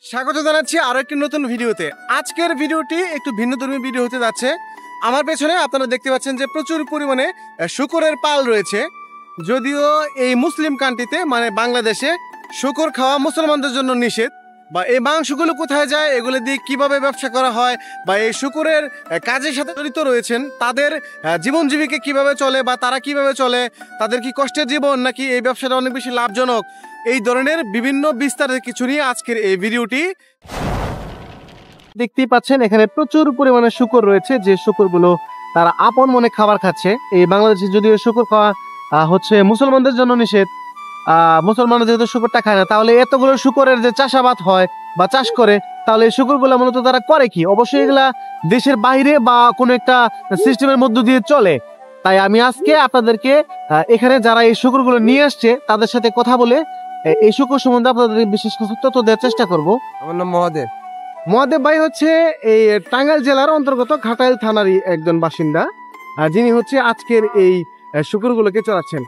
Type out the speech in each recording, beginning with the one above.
স্বাগত জানাচ্ছি আরো একটি নতুন ভিডিওতে। আজকের ভিডিওটি একটু ভিন্নধর্মী ভিডিও হতে যাচ্ছে। আমার পেছনে আপনারা দেখতে পাচ্ছেন যে প্রচুর পরিমাণে শূকরের পাল রয়েছে। যদিও এই মুসলিম কান্ট্রিতে মানে বাংলাদেশে শূকর খাওয়া মুসলমানদের জন্য নিষেধ, বা এই মাংসগুলো কোথায় যায়, এগুলো দিয়ে কিভাবে ব্যবসা করা হয়, বা এই শূকরের কাজের সাথে জড়িত রয়েছেন তাদের জীবন জীবিকা কিভাবে চলে, বা তারা কিভাবে চলে, তাদের কি কষ্টের জীবন নাকি এই ব্যবসাটা অনেক বেশি লাভজনক, এই ধরনের বিভিন্ন বিস্তারিত কিছু নিয়ে আজকের এই ভিডিওটি। দেখতেই পাচ্ছেন এখানে প্রচুর পরিমাণে শূকর রয়েছে, যে শূকরগুলো তারা আপন মনে খাবার খাচ্ছে। এই বাংলাদেশে যদিও শূকর খাওয়া হচ্ছে মুসলমানদের জন্য নিষেধ, মুসলমানরা যেহেতু শূকরটা খায় না, তাহলে এতগুলো শূকরের যে চাষাবাদ হয় বা চাষ করে, তাহলে এই শূকরগুলো মূলত তারা করে কি? অবশ্যই এগুলা দেশের বাইরে বা কোনো একটা সিস্টেমের মধ্য দিয়ে চলে। তাই আমি আজকে আপনাদেরকে এখানে যারা এই শূকরগুলো নিয়ে আসছে তাদের সাথে কথা বলে এই শূকর সম্বন্ধে আপনাদের বিশেষ কিছু তথ্য দেওয়ার চেষ্টা করব। আমার নাম মহাদেব। মহাদেব ভাই হচ্ছে এই টাঙ্গাইল জেলার অন্তর্গত ঘাটাইল থানারই একজন বাসিন্দা, যিনি হচ্ছে আজকের এই শূকরগুলোকে চড়াচ্ছেন।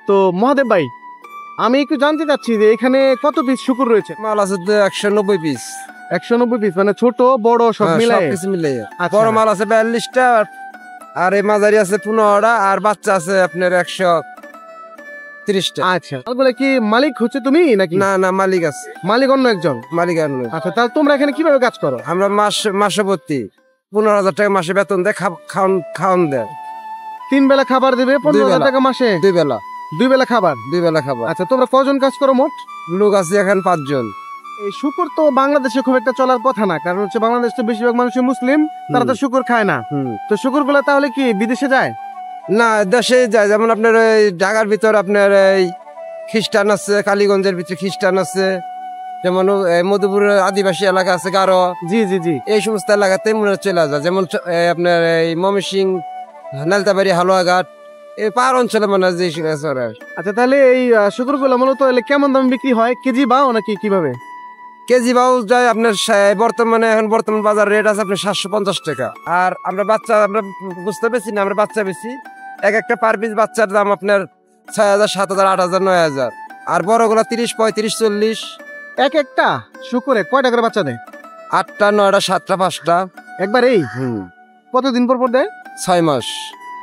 তো মহাদেব ভাই, আমি একটু জানতে চাচ্ছি যে এখানে কত পিস শূকর রয়েছে? মাল আছে 190 পিস। 190 পিস মানে ছোট বড় সব মিলাই? সবকিছু মিলাই। বড় মাল আছে 42টা, আর এই মাঝারি আছে 15টা, আর বাচ্চা আছে আপনার 130টা। আচ্ছা, বলে কি মালিক হচ্ছে তুমি নাকি? না না, মালিক আছে। মালিক অন্য একজন? মালিক আর নয়। আচ্ছা, তাহলে তোমরা এখানে কিভাবে কাজ করো? আমরা মাসে প্রতি 15,000 টাকা মাসে বেতন দেয়, খাওয়ান দেয়। 3 বেলা খাবার দেবে 15,000 টাকা মাসে? 2 বেলা। 2 বেলা খাবার? 2 বেলা খাবার। আচ্ছা, তোমরা কজন কাজ করো মোট? লোক আছে এখন 5 জন। এই শূকর তো বাংলাদেশে খুব একটা চলার কথা না, কারণ হচ্ছে বাংলাদেশ তো বেশিরভাগ মানুষই মুসলিম, তারা তো শূকর খায় না। তো শূকর গুলা তাহলে কি বিদেশে যায়? না, দেশে যায়। যেমন আপনার এই ঢাকার ভিতর আপনার এই খ্রিস্টান আছে, কালীগঞ্জের ভিতরে খ্রিস্টান আছে, যেমন মধুপুরের আদিবাসী এলাকা আছে গারো। জি জি জি, এই সমস্ত এলাকাতে মনে চলে যায়। যেমন আপনার এই ময়মনসিং, নালতাবাড়ি, হালুয়াঘাট, এই পাহাড় অঞ্চলে মানে যে। আচ্ছা, তাহলে এই শূকর গুলা মূলত কেমন দাম বিক্রি হয়? কেজি বাও নাকি কিভাবে? কেজি বাউ যায় আপনার বর্তমান বাজার রেট আছে আপনার 750 টাকা। আর আমরা বাচ্চা আমরা বুঝতে পেরেছি না, আমরা বাচ্চা বেশি। একটা পার পিস বাচ্চার দাম আপনার 6,000, 7,000, 8,000, 9,000। আর বড়গুলা 30, 35, 40। একটা শূকরে কয়টা করে বাচ্চা দেয়? 8টা, 9টা, 7টা, 5টা একবার? এই কতদিন পর পর দেয়? 6 মাস।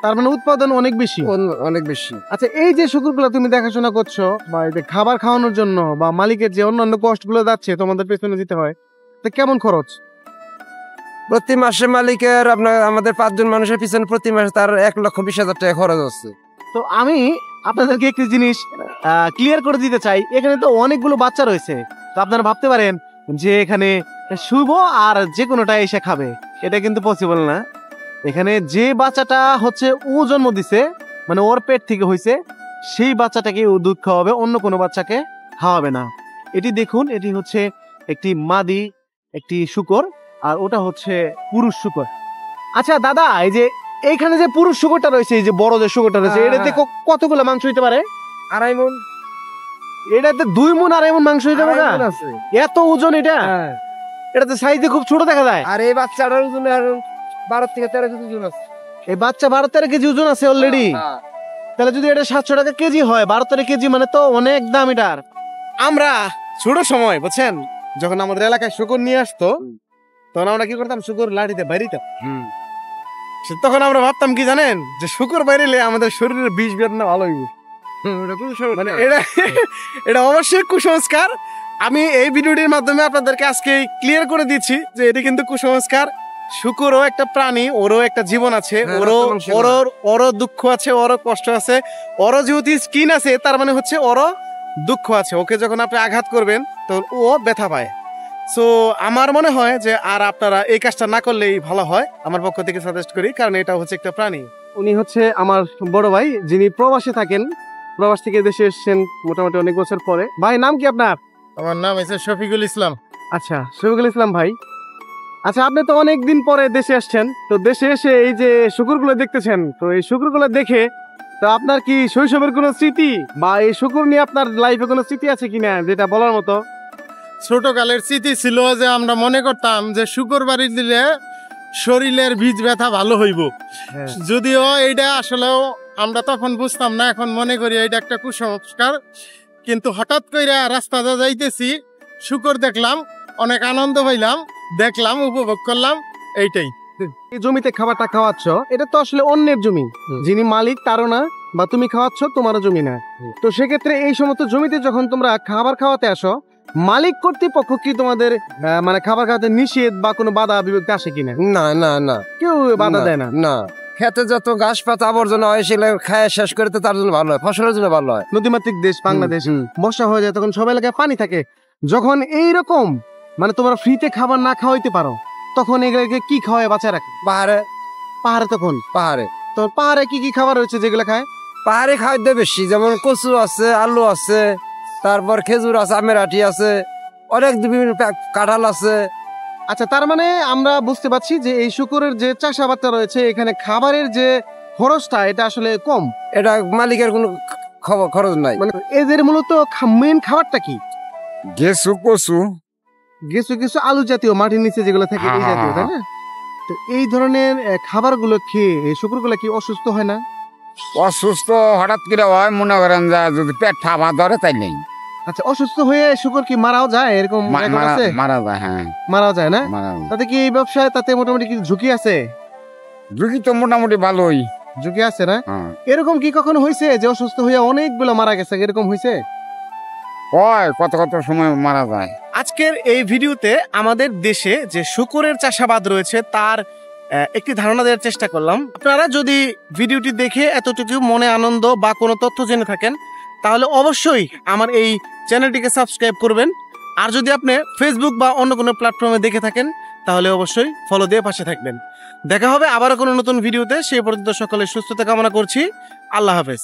তার মানে উৎপাদন অনেক বেশি? অনেক বেশি। আচ্ছা, এই যে শূকরগুলো তুমি দেখাশোনা করছো, বা এই যে খাবার খাওয়ানোর জন্য বা মালিকের যে অন্যান্য কষ্ট গুলো যাচ্ছে তোমাদের পেছনে দিতে হয়, তো কেমন খরচ? প্রতি মাসে মালিকের আপনার আমাদের 5 জন মানুষের পিছনে প্রতি মাসে তার 1,20,000 টাকা খরচ হচ্ছে। তো আমি আপনাদেরকে একটি জিনিস ক্লিয়ার করে দিতে চাই। এখানে তো অনেকগুলো বাচ্চা রয়েছে, তো আপনারা ভাবতে পারেন যে এখানে শুভ আর যে কোনোটা এসে খাবে, এটা কিন্তু পসিবল না। এখানে যে বাচ্চাটা হচ্ছে ও জন্ম দিছে, মানে ওর পেট থেকে হয়েছে, সেই বাচ্চাটাকে ও দুধ খাওয়াবে, অন্য কোনো বাচ্চাকে খাওয়াবে না। এটি দেখুন, এটি হচ্ছে একটি মাদি একটি শূকর, আর ওটা হচ্ছে পুরুষ শূকর। আচ্ছা দাদা, এই যে এইখানে যে পুরুষ শূকরটা রয়েছে, এই যে বড় যে শূকরটা রয়েছে, এটাতে কতগুলো মাংস হইতে পারে? 2.5 মণ। এটাতে 2 মণ 2.5 মণ মাংস হইতে পারে? এত ওজন এটা? এটাতে সাইজে খুব ছোট দেখা যায়। আর এই বাচ্চাটার ওজন 12 থেকে 13 কেজি ওজন আছে। এই বাচ্চা 12-13 কেজি ওজন আছে অলরেডি? তাহলে যদি এটা 700 টাকা কেজি হয়, 12-13 কেজি মানে তো অনেক দাম এটার। আমরা ছোট সময় বুঝছেন, যখন আমাদের এলাকায় শূকর নিয়ে আসতো, তখন আমরা কি করতাম, শূকর লাঠিতে বাইরিতাম। তখন আমরা ভাবতাম কি জানেন, যে শূকর বাইরেলে আমাদের শরীরের বিষ বেদনা ভালো হইব। মানে এটা অবশ্যই কুসংস্কার। আমি এই ভিডিওটির মাধ্যমে আপনাদেরকে আজকে ক্লিয়ার করে দিচ্ছি যে এটি কিন্তু কুসংস্কার। শূকরও একটা প্রাণী, ওরও একটা জীবন আছে, ওরও দুঃখ আছে, ওরও কষ্ট আছে, ওরও যেহেতু স্কিন আছে, তার মানে হচ্ছে ওরও দুঃখ আছে। ওকে যখন আপনি আঘাত করবেন তখন ও ব্যথা পায়। সো আমার মনে হয় যে আর আপনারা এই কাজটা না করলেই ভালো হয়, আমার পক্ষ থেকে সাজেস্ট করি, কারণ এটা হচ্ছে একটা প্রাণী। উনি হচ্ছে আমার বড় ভাই, যিনি প্রবাসে থাকেন, প্রবাস থেকে দেশে এসেছেন মোটামুটি অনেক বছর পরে। ভাই, নাম কি আপনার? আমার নাম হচ্ছে শফিকুল ইসলাম। আচ্ছা, শফিকুল ইসলাম ভাই। আচ্ছা, আপনি তো অনেক দিন পরে দেশে আসছেন, তো দেশে এসে এই যে শূকরগুলো দেখতেছেন, তো এই শূকরগুলো দেখে তো আপনার কি শৈশবের কোনো স্মৃতি বা এই শূকর নিয়ে আপনার লাইফে কোনো স্মৃতি আছে কিনা যেটা বলার মতো? ছোটকালের স্মৃতি ছিল যে আমরা মনে করতাম যে শূকর বাড়ি দিলে শরীরের বীজ ব্যথা ভালো হইব। যদিও এইটা আসলেও আমরা তখন বুঝতাম না, এখন মনে করি এটা একটা কুসংস্কার। কিন্তু হঠাৎ করে রাস্তাতে যাইতেছি, শূকর দেখলাম, অনেক আনন্দ পাইলাম, দেখলাম, উপভোগ করলাম, এইটাই। এই জমিতে খাবারটা খাওয়াচ্ছ, এটা তো আসলে অন্যের জমি, যিনি মালিক তারও না, বা তুমি খাওয়াচ্ছ তোমারও জমি না। তো সেক্ষেত্রে এই সমস্ত জমিতে যখন তোমরা খাবার খাওয়াতে আসো, মালিক কর্তৃপক্ষ কি তোমাদের মানে খাবার খাওয়াতে নিষেধ বা কোনো বাধা বিভক্তি আসে কিনা? না না না, কেউ বাধা দেয় না? না, খেতে যত ঘাস পাতা আবর্জনা হয় সেগুলো খায় শেষ করে তো তার জন্য ভালো হয়, ফসলের জন্য ভালো হয়। নদীমাতৃক দেশ বাংলাদেশ, হুম। বর্ষা হয়ে যায় তখন সব এলাকায় পানি থাকে। যখন এইরকম মানে তোমরা ফ্রিতে খাবার না খাওয়াইতে পারো, তখন এগুলোকে কি খাওয়ায় বাঁচায় রাখে? পাহাড়ে পাহাড়ে তখন পাহাড়ে তো পাহাড়ে কি কি খাবার রয়েছে যেগুলো খায়? পাহাড়ে খাদ্য বেশি, যেমন কচু আছে, আলু আছে, তারপর খেজুর আছে, আমের আটি আছে, অনেক বিভিন্ন কাঁঠাল আছে। আচ্ছা, তার মানে আমরা বুঝতে পারছি যে এই শুকরের যে চাষাবাদটা রয়েছে এখানে খাবারের যে খরচটা এটা আসলে কম। এটা মালিকের কোনো খরচ নাই। মানে এদের মূলত মেন খাবারটা কি? গেছু কচু কিছু কিছু আলু জাতীয় মাটির নিচে যেগুলো থাকে এই জাতীয়, তাই না? তো এই ধরনের খাবারগুলো খেয়ে এই শুকরগুলো কি অসুস্থ হয় না? অসুস্থ হঠাৎ করে হয়, মনে করেন যে যদি পেট ঠাপা ধরে তাই নেই, আচ্ছা, অসুস্থ হয়ে শুকর কি মারাও যায়? এরকম রেকর্ড আছে? মারা যায়। হ্যাঁ, মারাও যায় না? মারা যায়। তাতে কি এই ব্যবসায় তাতে মোটামুটি কিছু ঝুঁকি আছে? ঝুঁকি তো মোটামুটি ভালোই। ঝুঁকি আছে না? হ্যাঁ, এরকম কি কখনো হয়েছে যে অসুস্থ হয়ে অনেকগুলো মারা গেছে? এরকম হয়েছে? হয় কত কত সময় মারা যায়। আজকের এই ভিডিওতে আমাদের দেশে যে শুকরের চাষাবাদ রয়েছে তার একটি ধারণা দেওয়ার চেষ্টা করলাম। আপনারা যদি ভিডিওটি দেখে এতটুকু মনে আনন্দ বা কোনো তথ্য জেনে থাকেন তাহলে অবশ্যই আমার এই চ্যানেলটিকে সাবস্ক্রাইব করবেন। আর যদি আপনি ফেসবুক বা অন্য কোনো প্ল্যাটফর্মে দেখে থাকেন তাহলে অবশ্যই ফলো দিয়ে পাশে থাকবেন। দেখা হবে আবারও কোনো নতুন ভিডিওতে। সেই পর্যন্ত সকলের সুস্থতা কামনা করছি। আল্লাহ হাফেজ।